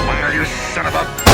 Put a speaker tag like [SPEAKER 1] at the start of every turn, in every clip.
[SPEAKER 1] Fire, you son of a...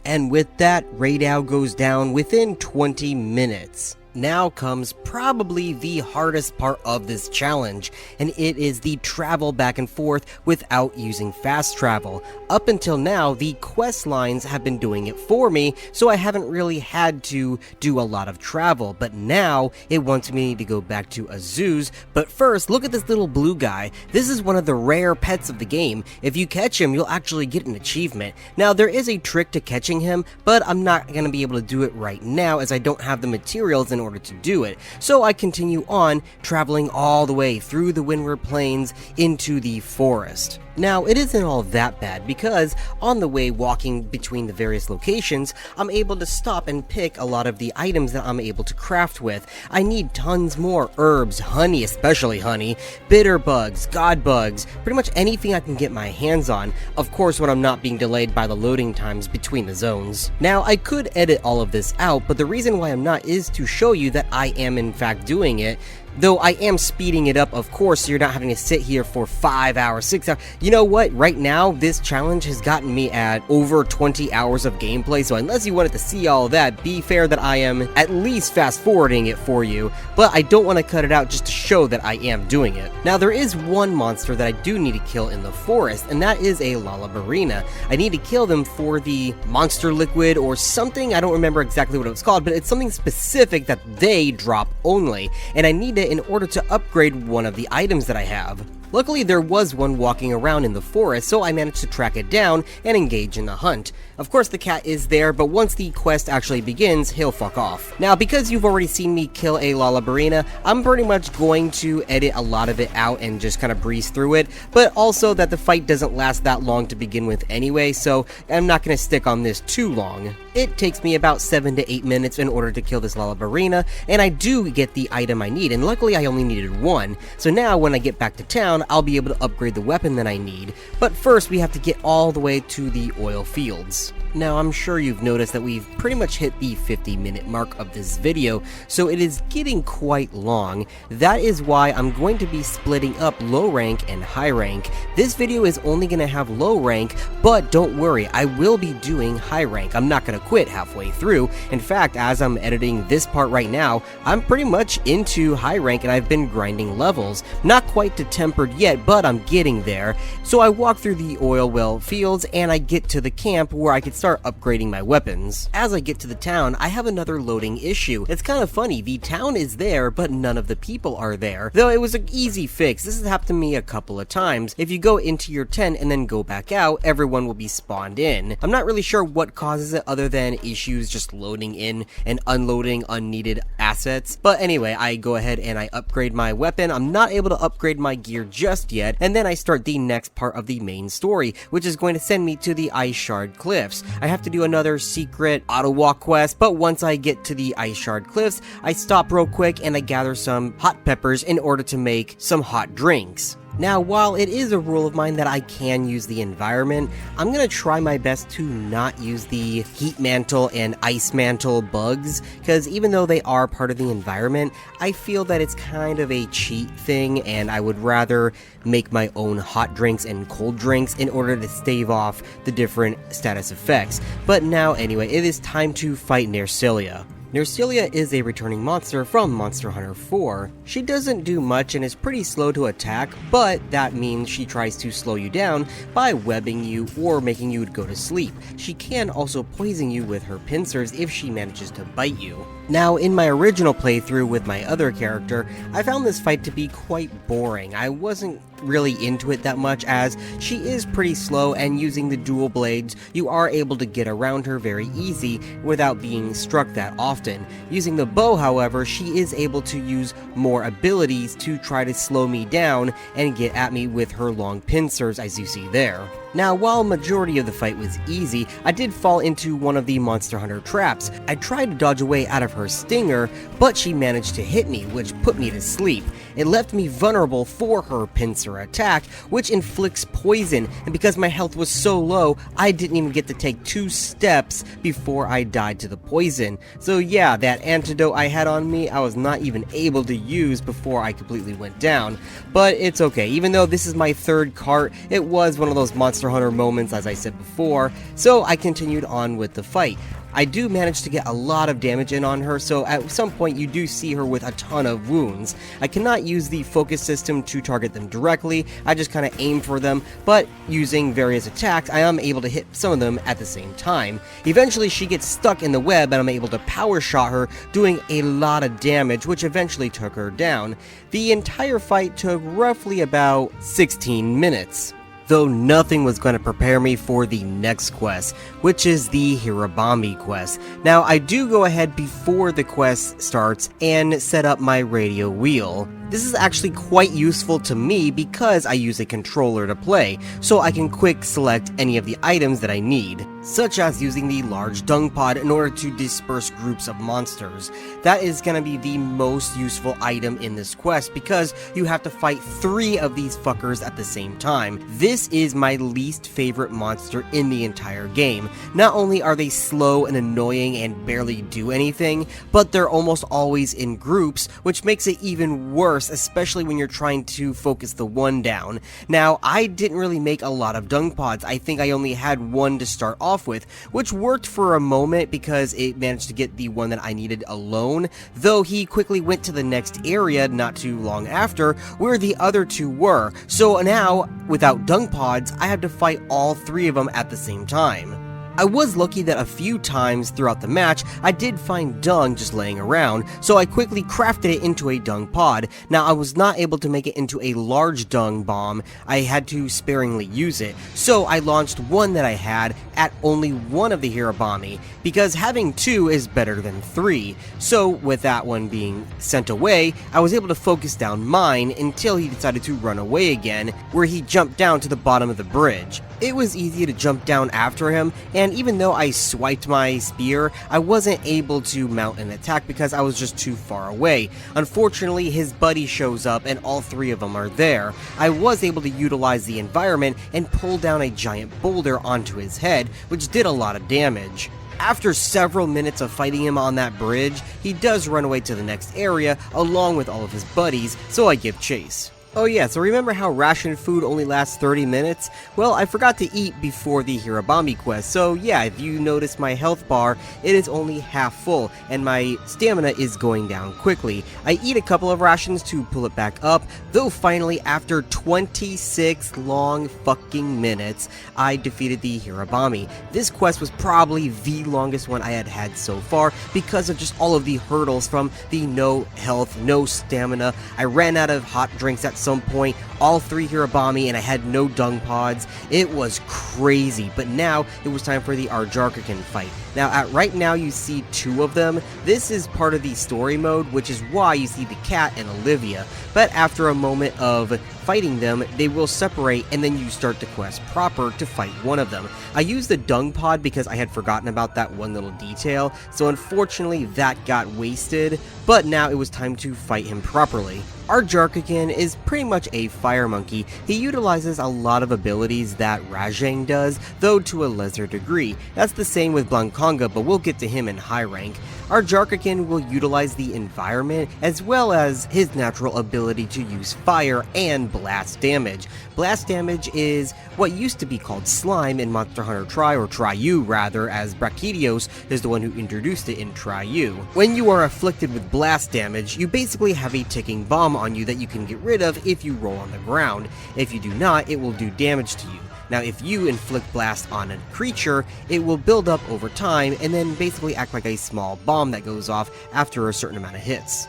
[SPEAKER 2] And with that, Radow goes down within 20 minutes. Now comes probably the hardest part of this challenge, and it is the travel back and forth without using fast travel. Up until now, the quest lines have been doing it for me, so I haven't really had to do a lot of travel, but now it wants me to go back to Azu's. But first, look at this little blue guy. This is one of the rare pets of the game. If you catch him, you'll actually get an achievement. Now, there is a trick to catching him, but I'm not going to be able to do it right now as I don't have the materials in order to do it. So I continue on, traveling all the way through the Windward Plains into the forest. Now, it isn't all that bad because on the way walking between the various locations, I'm able to stop and pick a lot of the items that I'm able to craft with. I need tons more herbs, honey, especially honey, bitter bugs, god bugs, pretty much anything I can get my hands on, of course when I'm not being delayed by the loading times between the zones. Now, I could edit all of this out, but the reason why I'm not is to show you that I am in fact doing it. Though I am speeding it up, of course, so you're not having to sit here for 5 hours, 6 hours. You know what? Right now, this challenge has gotten me at over 20 hours of gameplay, so unless you wanted to see all that, be fair that I am at least fast-forwarding it for you, but I don't want to cut it out just to show that I am doing it. Now, there is one monster that I do need to kill in the forest, and that is a Lalabarina. I need to kill them for the monster liquid or something. I don't remember exactly what it was called, but it's something specific that they drop only, and I need to in order to upgrade one of the items that I have. Luckily, there was one walking around in the forest, so I managed to track it down and engage in the hunt. Of course, the cat is there, but once the quest actually begins, he'll fuck off. Now, because you've already seen me kill a Lalabarina, I'm pretty much going to edit a lot of it out and just kind of breeze through it, but also that the fight doesn't last that long to begin with anyway, so I'm not going to stick on this too long. It takes me about 7 to 8 minutes in order to kill this Lalabarina, and I do get the item I need, and luckily I only needed one. So now, when I get back to town, I'll be able to upgrade the weapon that I need. But first, we have to get all the way to the oil fields. Now, I'm sure you've noticed that we've pretty much hit the 50-minute mark of this video, so it is getting quite long. That is why I'm going to be splitting up low rank and high rank. This video is only going to have low rank, but don't worry, I will be doing high rank. I'm not going to quit halfway through. In fact, as I'm editing this part right now, I'm pretty much into high rank and I've been grinding levels. Not quite to tempered yet, but I'm getting there. So I walk through the oil well fields and I get to the camp where I could start upgrading my weapons. As I get to the town, I have another loading issue. It's kind of funny, the town is there, but none of the people are there. Though it was an easy fix, this has happened to me a couple of times. If you go into your tent and then go back out, everyone will be spawned in. I'm not really sure what causes it other than issues just loading in and unloading unneeded assets. But anyway, I go ahead and I upgrade my weapon. I'm not able to upgrade my gear just yet, and then I start the next part of the main story, which is going to send me to the Ice Shard Cliffs. I have to do another secret auto walk quest, but once I get to the Ice Shard Cliffs, I stop real quick and I gather some hot peppers in order to make some hot drinks. Now, while it is a rule of mine that I can use the environment, I'm going to try my best to not use the heat mantle and ice mantle bugs, because even though they are part of the environment, I feel that it's kind of a cheat thing, and I would rather make my own hot drinks and cold drinks in order to stave off the different status effects. But now, anyway, it is time to fight Nersilia. Nersilia is a returning monster from Monster Hunter 4. She doesn't do much and is pretty slow to attack, but that means she tries to slow you down by webbing you or making you go to sleep. She can also poison you with her pincers if she manages to bite you. Now, in my original playthrough with my other character, I found this fight to be quite boring. I wasn't really into it that much as she is pretty slow, and using the dual blades, you are able to get around her very easy without being struck that often. Using the bow, however, she is able to use more abilities to try to slow me down and get at me with her long pincers, as you see there. Now, while majority of the fight was easy, I did fall into one of the Monster Hunter traps. I tried to dodge away out of her stinger, but she managed to hit me, which put me to sleep. It left me vulnerable for her pincer attack, which inflicts poison, and because my health was so low, I didn't even get to take 2 steps before I died to the poison. So yeah, that antidote I had on me, I was not even able to use before I completely went down. But it's okay, even though this is my 3rd cart, it was one of those Monster Hunter moments, as I said before, so I continued on with the fight. I do manage to get a lot of damage in on her, so at some point you do see her with a ton of wounds. I cannot use the focus system to target them directly, I just kind of aim for them, but using various attacks I am able to hit some of them at the same time. Eventually she gets stuck in the web and I'm able to power shot her, doing a lot of damage, which eventually took her down. The entire fight took roughly about 16 minutes. Though nothing was going to prepare me for the next quest, which is the Hirabami quest. Now, I do go ahead before the quest starts and set up my radio wheel. This is actually quite useful to me because I use a controller to play, so I can quick select any of the items that I need, such as using the large dung pod in order to disperse groups of monsters. That is going to be the most useful item in this quest because you have to fight 3 of these fuckers at the same time. This is my least favorite monster in the entire game. Not only are they slow and annoying and barely do anything, but they're almost always in groups, which makes it even worse, especially when you're trying to focus the one down. Now, I didn't really make a lot of dung pods. I think I only had 1 to start off with, which worked for a moment because it managed to get the one that I needed alone, though he quickly went to the next area not too long after, where the other 2 were. So now, without dung pods, I have to fight all 3 of them at the same time. I was lucky that a few times throughout the match, I did find dung just laying around, so I quickly crafted it into a dung pod. Now, I was not able to make it into a large dung bomb, I had to sparingly use it, so I launched one that I had at only one of the Hirabami, because having 2 is better than 3. So, with that one being sent away, I was able to focus down mine until he decided to run away again, where he jumped down to the bottom of the bridge. It was easy to jump down after him, and even though I swiped my spear, I wasn't able to mount an attack because I was just too far away. Unfortunately, his buddy shows up and all 3 of them are there. I was able to utilize the environment and pull down a giant boulder onto his head, which did a lot of damage. After several minutes of fighting him on that bridge, he does run away to the next area along with all of his buddies, so I give chase. Oh yeah, so remember how ration food only lasts 30 minutes? Well, I forgot to eat before the Hirabami quest, so yeah, if you notice my health bar, it is only half full, and my stamina is going down quickly. I eat a couple of rations to pull it back up, though finally, after 26 long fucking minutes, I defeated the Hirabami. This quest was probably the longest one I had had so far, because of just all of the hurdles from the no health, no stamina. I ran out of hot drinks at some point, all 3 Hirabami, and I had no dung pods. It was crazy, but now it was time for the Arjarkakin fight. Now, right now you see 2 of them. This is part of the story mode, which is why you see the cat and Olivia, but after a moment of fighting them, they will separate and then you start the quest proper to fight one of them. I used the dung pod because I had forgotten about that one little detail, so unfortunately that got wasted, but now it was time to fight him properly. Arjarkakin is pretty much a fire monkey. He utilizes a lot of abilities that Rajang does, though to a lesser degree. That's the same with Blanconga, but we'll get to him in high rank. Arjarkakin will utilize the environment as well as his natural ability to use fire and blast damage. Blast damage is what used to be called slime in Monster Hunter Tri, or Tri-U rather, as Brachydios is the one who introduced it in Tri-U. When you are afflicted with blast damage, you basically have a ticking bomb on you that you can get rid of if you roll on the ground. If you do not, it will do damage to you. Now, if you inflict blast on a creature, it will build up over time and then basically act like a small bomb that goes off after a certain amount of hits.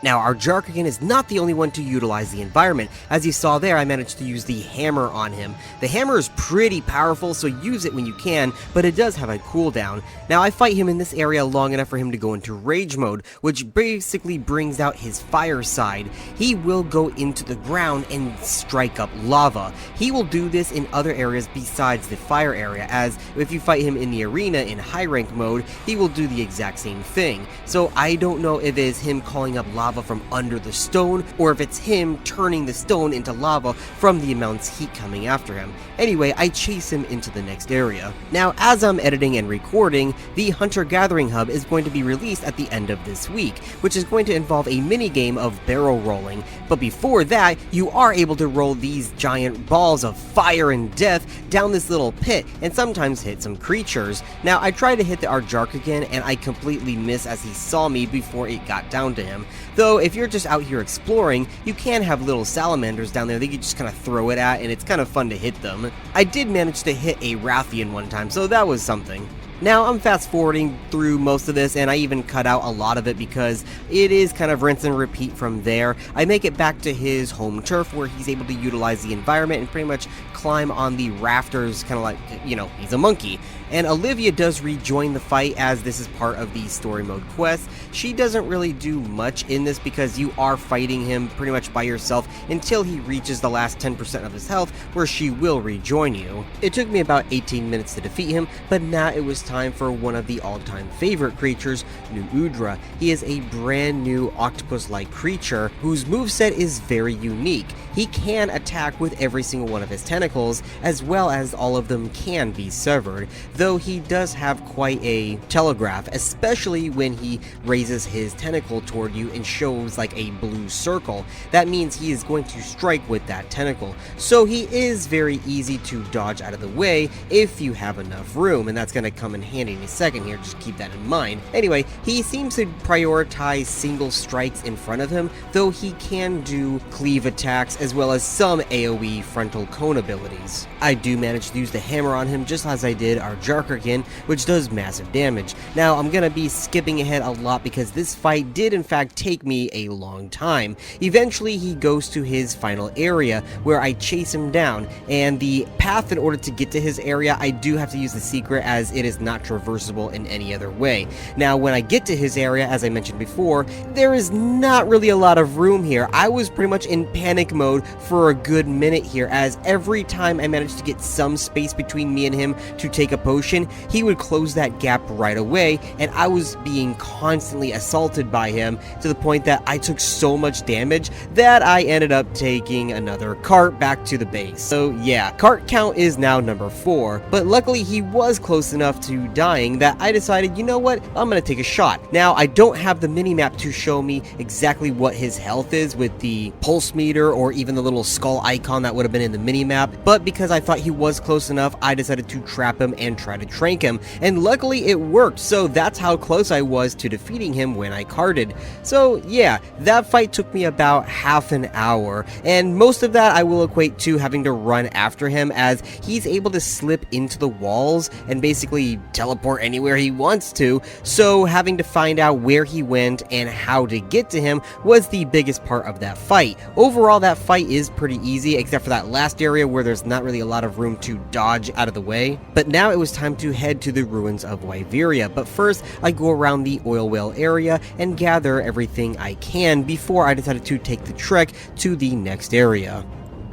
[SPEAKER 2] Now, our Jarkagan is not the only one to utilize the environment. As you saw there, I managed to use the hammer on him. The hammer is pretty powerful, so use it when you can, but it does have a cooldown. Now, I fight him in this area long enough for him to go into rage mode, which basically brings out his fire side. He will go into the ground and strike up lava. He will do this in other areas besides the fire area, as if you fight him in the arena in high rank mode, he will do the exact same thing. So I don't know if it is him calling up lava from under the stone, or if it's him turning the stone into lava from the amount's heat coming after him. Anyway, I chase him into the next area. Now, as I'm editing and recording, the Hunter-Gathering Hub is going to be released at the end of this week, which is going to involve a mini-game of barrel rolling. But before that, you are able to roll these giant balls of fire and death down this little pit, and sometimes hit some creatures. Now, I tried to hit the Jarkagan, and I completely missed as he saw me before it got down to him. Though, if you're just out here exploring, you can have little salamanders down there that you just kind of throw it at, and it's kind of fun to hit them. I did manage to hit a Rathian one time, so that was something. Now, I'm fast forwarding through most of this, and I even cut out a lot of it because it is kind of rinse and repeat from there. I make it back to his home turf where he's able to utilize the environment and pretty much climb on the rafters, kind of like, you know, he's a monkey. And Olivia does rejoin the fight as this is part of the story mode quest. She doesn't really do much in this because you are fighting him pretty much by yourself until he reaches the last 10% of his health, where she will rejoin you. It took me about 18 minutes to defeat him, but now it was time for one of the all-time favorite creatures, Nuudra. He is a brand new octopus-like creature whose moveset is very unique. He can attack with every single one of his tentacles, as well as all of them can be severed, though he does have quite a telegraph, especially when he raises his tentacle toward you and shows like a blue circle. That means he is going to strike with that tentacle. So he is very easy to dodge out of the way if you have enough room, and that's going to come in handy in a second here, just keep that in mind. Anyway, he seems to prioritize single strikes in front of him, though he can do cleave attacks as well as some AoE frontal cone abilities. I do manage to use the hammer on him just as I did our Jarkagan, which does massive damage. Now, I'm gonna be skipping ahead a lot because this fight did in fact take me a long time. Eventually, he goes to his final area where I chase him down, and the path in order to get to his area, I do have to use the secret as it is not traversable in any other way. Now, when I get to his area, as I mentioned before, there is not really a lot of room here. I was pretty much in panic mode for a good minute here, as every time I managed to get some space between me and him to take a potion, he would close that gap right away, and I was being constantly assaulted by him to the point that I took so much damage that I ended up taking another cart back to the base. So yeah, cart count is now number 4, but luckily he was close enough to dying that I decided, you know what, I'm gonna take a shot. Now, I don't have the mini-map to show me exactly what his health is with the pulse meter or even the little skull icon that would have been in the mini-map, but because I thought he was close enough, I decided to trap him and try to trank him, and luckily it worked, so that's how close I was to defeating him when I carted. So yeah, that fight took me about half an hour, and most of that I will equate to having to run after him, as he's able to slip into the walls and basically teleport anywhere he wants to, so having to find out where he went and how to get to him was the biggest part of that fight. Overall, that fight is pretty easy, except for that last area where there's not really a lot of room to dodge out of the way. But now it was time to head to the ruins of Wyveria, but first I go around the oil well area and gather everything I can before I decided to take the trek to the next area.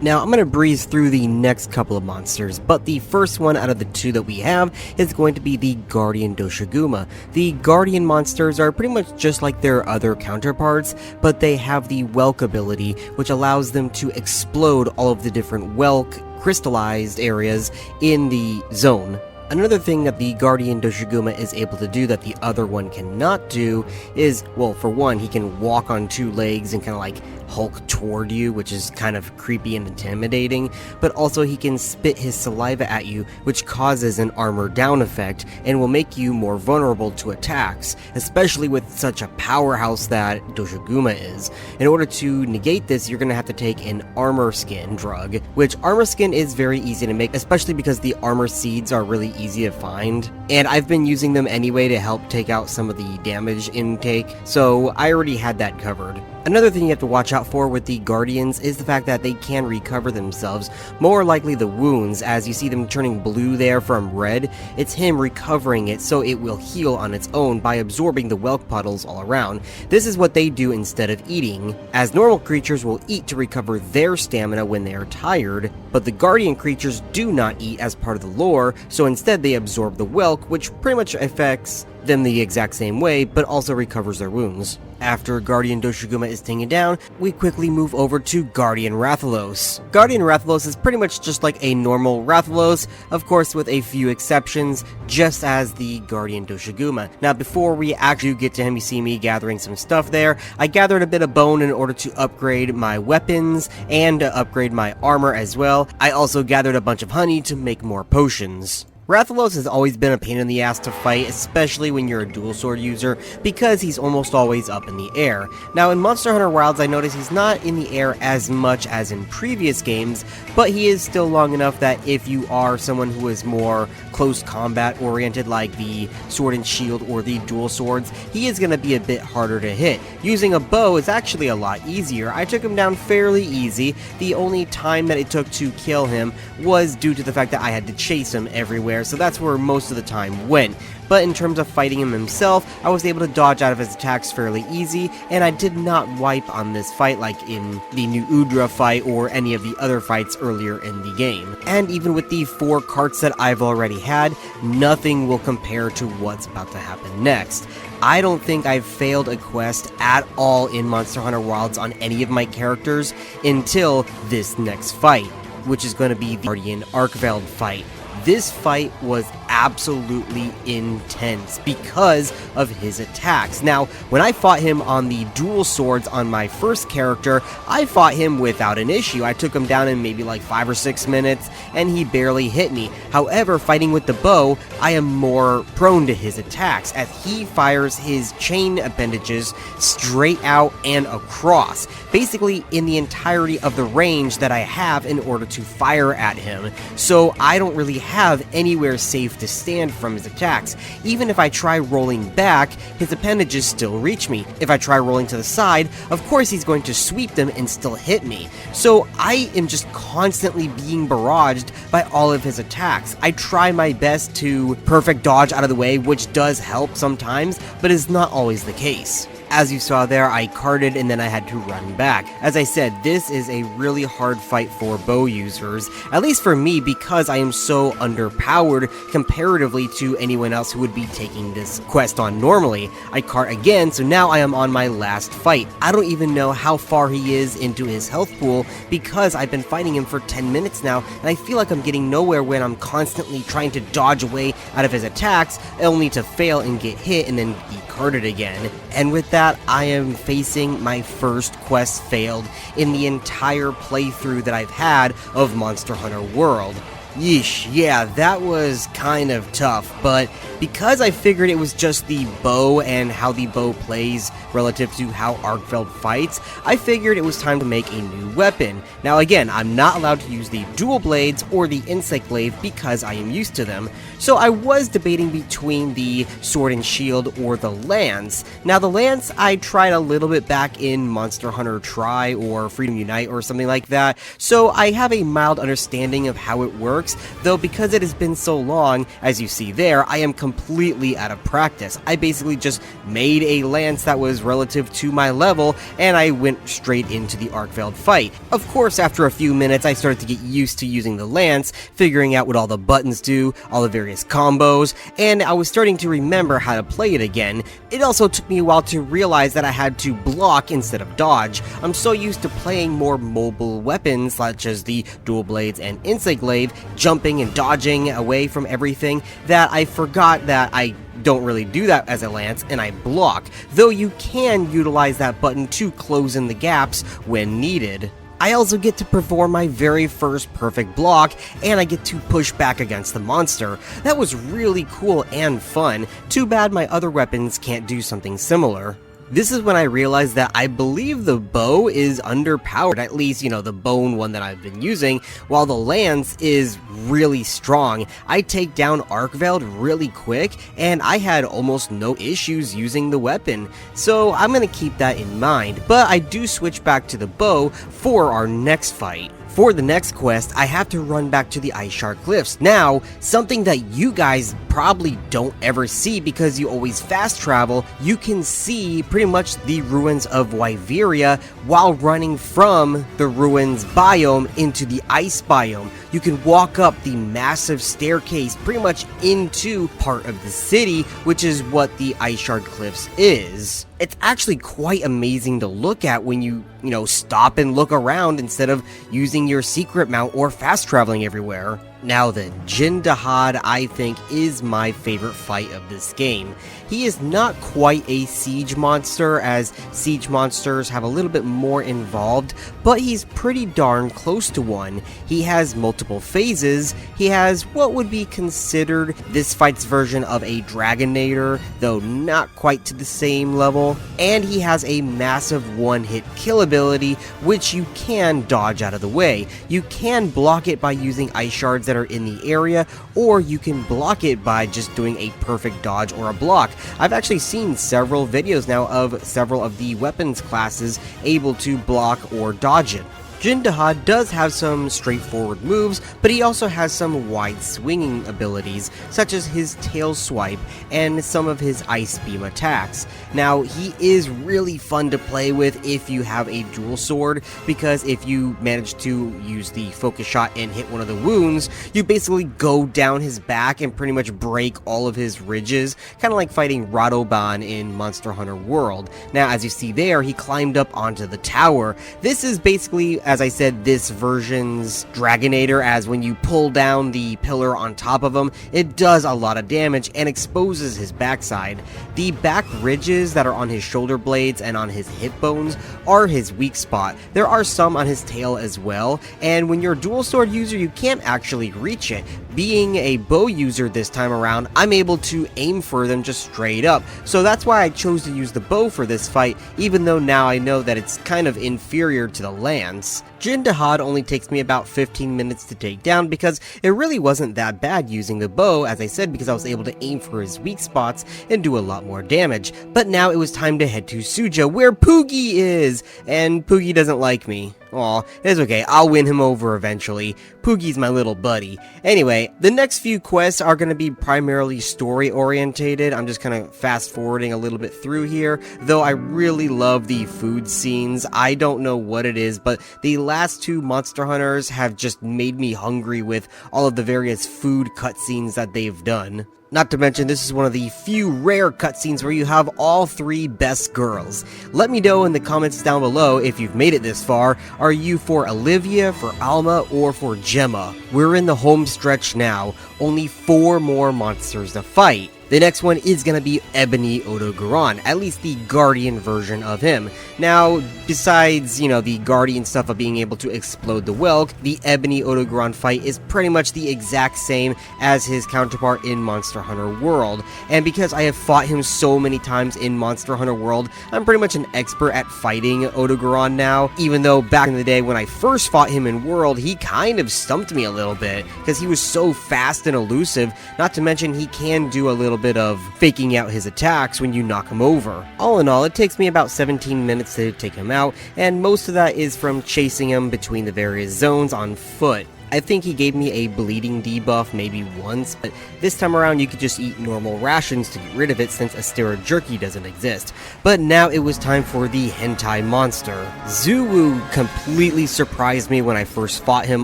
[SPEAKER 2] Now, I'm going to breeze through the next couple of monsters, but the first one out of the two that we have is going to be the Guardian Doshiguma. The Guardian monsters are pretty much just like their other counterparts, but they have the Whelk ability, which allows them to explode all of the different Whelk crystallized areas in the zone. Another thing that the Guardian Doshiguma is able to do that the other one cannot do is, well, for one, he can walk on 2 legs and kind of like Hulk toward you, which is kind of creepy and intimidating, but also he can spit his saliva at you, which causes an armor down effect and will make you more vulnerable to attacks, especially with such a powerhouse that Doshiguma is. In order to negate this, you're going to have to take an armor skin drug, which armor skin is very easy to make, especially because the armor seeds are really easy to find, and I've been using them anyway to help take out some of the damage intake, so I already had that covered. Another thing you have to watch out for with the Guardians is the fact that they can recover themselves, more likely the wounds, as you see them turning blue there from red. It's him recovering it so it will heal on its own by absorbing the whelk puddles all around. This is what they do instead of eating, as normal creatures will eat to recover their stamina when they are tired, but the Guardian creatures do not eat as part of the lore, so instead they absorb the whelk, which pretty much affects them the exact same way, but also recovers their wounds. After Guardian Doshiguma is taken down, we quickly move over to Guardian Rathalos. Guardian Rathalos is pretty much just like a normal Rathalos, of course with a few exceptions, just as the Guardian Doshiguma. Now before we actually get to him, you see me gathering some stuff there. I gathered a bit of bone in order to upgrade my weapons and upgrade my armor as well. I also gathered a bunch of honey to make more potions. Rathalos has always been a pain in the ass to fight, especially when you're a dual sword user, because he's almost always up in the air. Now in Monster Hunter Wilds I noticed he's not in the air as much as in previous games, but he is still long enough that if you are someone who is more close combat oriented like the sword and shield or the dual swords, he is going to be a bit harder to hit. Using a bow is actually a lot easier. I took him down fairly easy. The only time that it took to kill him was due to the fact that I had to chase him everywhere, so that's where most of the time went. But in terms of fighting him himself, I was able to dodge out of his attacks fairly easy, and I did not wipe on this fight like in the New Udra fight or any of the other fights earlier in the game. And even with the 4 carts that I've already had, nothing will compare to what's about to happen next. I don't think I've failed a quest at all in Monster Hunter Wilds on any of my characters until this next fight, which is going to be the Guardian Arkveld fight. This fight was absolutely intense because of his attacks. Now, when I fought him on the dual swords on my first character, I fought him without an issue. I took him down in maybe like 5 or 6 minutes, and he barely hit me. However, fighting with the bow, I am more prone to his attacks, as he fires his chain appendages straight out and across, basically in the entirety of the range that I have in order to fire at him. So I don't really have anywhere safe to stand from his attacks. Even if I try rolling back, his appendages still reach me. If I try rolling to the side, of course he's going to sweep them and still hit me. So I am just constantly being barraged by all of his attacks. I try my best to perfect dodge out of the way, which does help sometimes, but is not always the case. As you saw there, I carted and then I had to run back. As I said, this is a really hard fight for bow users, at least for me, because I am so underpowered comparatively to anyone else who would be taking this quest on normally. I cart again, so now I am on my last fight. I don't even know how far he is into his health pool because I've been fighting him for 10 minutes now, and I feel like I'm getting nowhere when I'm constantly trying to dodge away out of his attacks, only to fail and get hit and then be carted again. And with that, I am facing my first quest failed in the entire playthrough that I've had of Monster Hunter World. Yeesh, yeah, that was kind of tough, but because I figured it was just the bow and how the bow plays relative to how Arkveld fights, I figured it was time to make a new weapon. Now again, I'm not allowed to use the dual blades or the insect glaive because I am used to them, so I was debating between the sword and shield or the lance. Now the lance I tried a little bit back in Monster Hunter Tri or Freedom Unite or something like that, so I have a mild understanding of how it works. Though because it has been so long, as you see there, I am completely out of practice. I basically just made a lance that was relative to my level, and I went straight into the Arkveld fight. Of course, after a few minutes, I started to get used to using the lance, figuring out what all the buttons do, all the various combos, and I was starting to remember how to play it again. It also took me a while to realize that I had to block instead of dodge. I'm so used to playing more mobile weapons, such as the dual blades and insect glaive, jumping and dodging away from everything, that I forgot that I don't really do that as a lance, and I block, though you can utilize that button to close in the gaps when needed. I also get to perform my very first perfect block, and I get to push back against the monster. That was really cool and fun. Too bad my other weapons can't do something similar. This is when I realized that I believe the bow is underpowered, at least, the bone one that I've been using, while the lance is really strong. I take down Archveld really quick, and I had almost no issues using the weapon, so I'm gonna keep that in mind, but I do switch back to the bow for our next fight. For the next quest, I have to run back to the Ice Shard Cliffs. Now, something that you guys probably don't ever see because you always fast travel, you can see pretty much the ruins of Wyveria while running from the ruins biome into the ice biome. You can walk up the massive staircase pretty much into part of the city, which is what the Ice Shard Cliffs is. It's actually quite amazing to look at when you stop and look around instead of using your secret mount or fast traveling everywhere. Now then, Jin Dahad, I think, is my favorite fight of this game. He is not quite a siege monster, as siege monsters have a little bit more involved, but he's pretty darn close to one. He has multiple phases. He has what would be considered this fight's version of a Dragonator, though not quite to the same level. And he has a massive one-hit kill ability, which you can dodge out of the way. You can block it by using ice shards that are in the area, or you can block it by just doing a perfect dodge or a block. I've actually seen several videos now of several of the weapons classes able to block or dodge it. Jin Dahad does have some straightforward moves, but he also has some wide swinging abilities, such as his tail swipe and some of his ice beam attacks. Now, he is really fun to play with if you have a dual sword, because if you manage to use the focus shot and hit one of the wounds, you basically go down his back and pretty much break all of his ridges, kind of like fighting Radoban in Monster Hunter World. Now, as you see there, he climbed up onto the tower. This is basically, as I said, this version's Dragonator, as when you pull down the pillar on top of him, it does a lot of damage and exposes his backside. The back ridges that are on his shoulder blades and on his hip bones are his weak spot. There are some on his tail as well, and when you're a dual sword user, you can't actually reach it. Being a bow user this time around, I'm able to aim for them just straight up, so that's why I chose to use the bow for this fight, even though now I know that it's kind of inferior to the lance. Jin Dahad only takes me about 15 minutes to take down because it really wasn't that bad using the bow, as I said, because I was able to aim for his weak spots and do a lot more damage. But now it was time to head to Suja, where Poogie is, and Poogie doesn't like me. Aw, it's okay, I'll win him over eventually. Poogie's my little buddy. Anyway, the next few quests are going to be primarily story orientated. I'm just kind of fast forwarding a little bit through here, though I really love the food scenes. I don't know what it is, but the last two Monster Hunters have just made me hungry with all of the various food cutscenes that they've done. Not to mention, this is one of the few rare cutscenes where you have all three best girls. Let me know in the comments down below if you've made it this far. Are you for Olivia, for Alma, or for Gemma? We're in the home stretch now. Only 4 more monsters to fight. The next one is going to be Ebony Odogaron, at least the Guardian version of him. Now, besides, the Guardian stuff of being able to explode the Whelk, the Ebony Odogaron fight is pretty much the exact same as his counterpart in Monster Hunter World. And because I have fought him so many times in Monster Hunter World, I'm pretty much an expert at fighting Odogaron now, even though back in the day when I first fought him in World, he kind of stumped me a little bit, because he was so fast and elusive, not to mention he can do a little bit of faking out his attacks when you knock him over. All in all, it takes me about 17 minutes to take him out, and most of that is from chasing him between the various zones on foot. I think he gave me a bleeding debuff maybe once, but this time around you could just eat normal rations to get rid of it since Astera Jerky doesn't exist. But now it was time for the hentai monster. Zuwu completely surprised me when I first fought him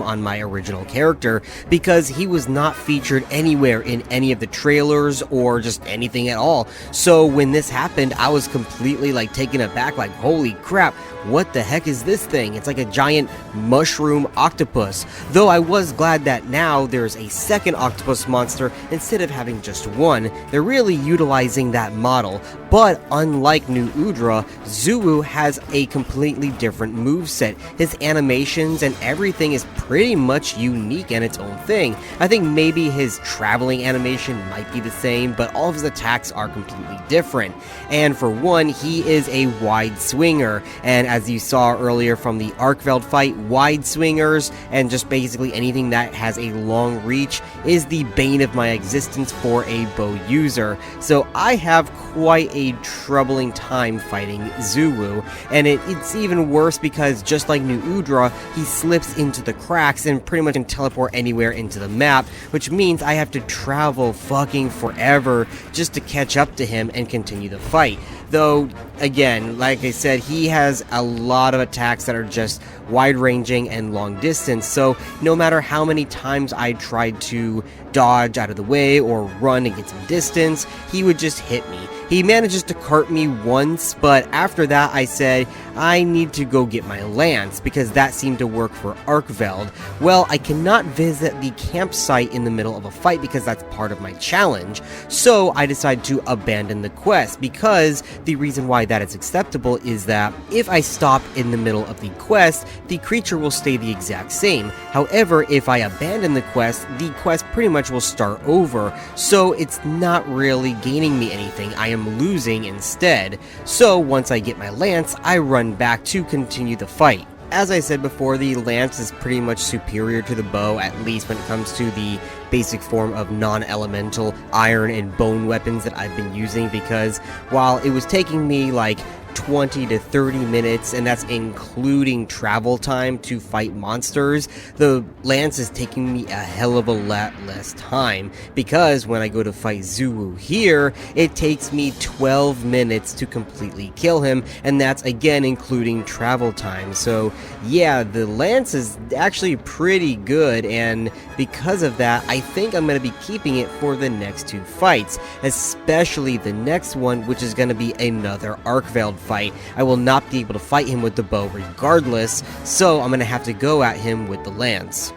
[SPEAKER 2] on my original character, because he was not featured anywhere in any of the trailers or just anything at all. So when this happened, I was completely taken aback, like, holy crap, what the heck is this thing? It's like a giant mushroom octopus. Though I I was glad that now there's a second octopus monster instead of having just one. They're really utilizing that model, but unlike New Udra, Zuu has a completely different moveset. His animations and everything is pretty much unique in its own thing. I think maybe his traveling animation might be the same, but all of his attacks are completely different. And for one, he is a wide swinger, and as you saw earlier from the Arkveld fight, wide swingers and just basically anything that has a long reach is the bane of my existence for a bow user. So I have quite a troubling time fighting Zuu, and it's even worse because just like New Udra, he slips into the cracks and pretty much can teleport anywhere into the map, which means I have to travel fucking forever just to catch up to him and continue the fight. Though, again, like I said, he has a lot of attacks that are just wide-ranging and long distance, so no matter how many times I tried to dodge out of the way or run and get some distance, he would just hit me. He manages to cart me once, but after that I said, I need to go get my lance, because that seemed to work for Arkveld. Well, I cannot visit the campsite in the middle of a fight because that's part of my challenge, so I decided to abandon the quest, because the reason why that is acceptable is that if I stop in the middle of the quest, the creature will stay the exact same. However, if I abandon the quest pretty much will start over, so it's not really gaining me anything. I am losing instead. So once I get my lance, I run back to continue the fight. As I said before, the lance is pretty much superior to the bow, at least when it comes to the basic form of non-elemental iron and bone weapons that I've been using, because while it was taking me like 20 to 30 minutes, and that's including travel time to fight monsters, the lance is taking me a hell of a lot less time, because when I go to fight Zuu here, it takes me 12 minutes to completely kill him, and that's again including travel time. So yeah, the lance is actually pretty good, and because of that, I think I'm going to be keeping it for the next two fights, especially the next one, which is going to be another Arkveld fight. I will not be able to fight him with the bow regardless, so I'm going to have to go at him with the lance.